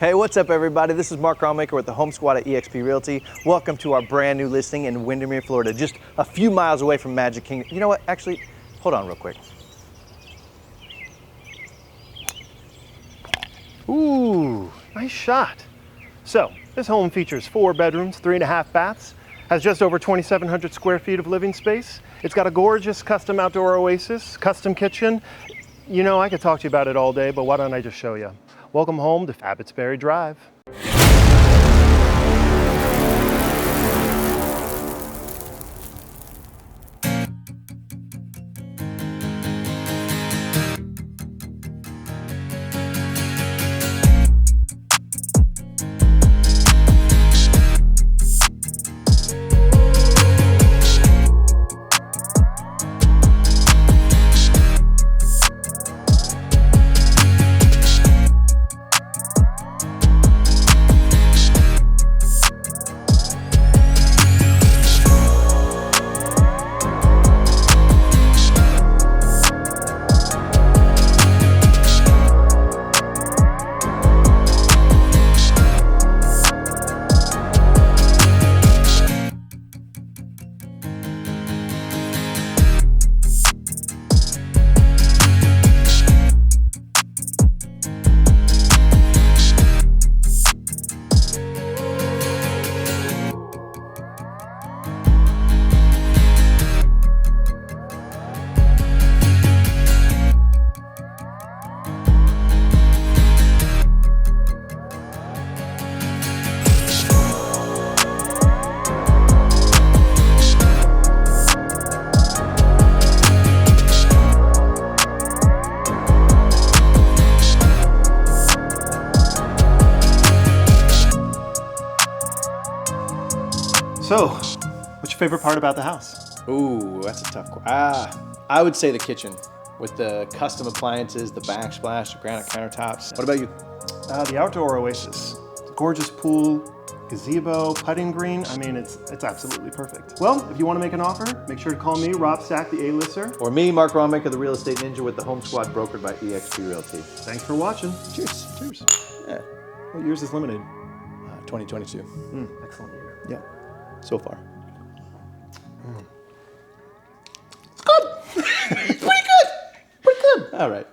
Hey, what's up everybody? This is Mark Rawmaker with the Home Squad at eXp Realty. Welcome to our brand new listing in Windermere, Florida, just a few miles away from Magic Kingdom. You know what, actually, hold on real quick. Ooh, nice shot. So, this home features 4 bedrooms, 3.5 baths, has just over 2,700 square feet of living space. It's got a gorgeous custom outdoor oasis, custom kitchen. You know, I could talk to you about it all day, but why don't I just show you? Welcome home to Abbotsbury Drive. So, what's your favorite part about the house? Ooh, that's a tough question. I would say the kitchen with the custom appliances, the backsplash, the granite countertops. What about you? The outdoor oasis. Gorgeous pool, gazebo, putting green. I mean, it's absolutely perfect. Well, if you want to make an offer, make sure to call me, Rob Stack, the A-lister. Or me, Mark Rawmaker, the Real Estate Ninja with the Home Squad brokered by eXp Realty. Thanks for watching. Cheers. Cheers. Yeah. What year's is limited? 2022. Excellent year. Yeah. So far. It's good. Pretty good. Pretty good. All right.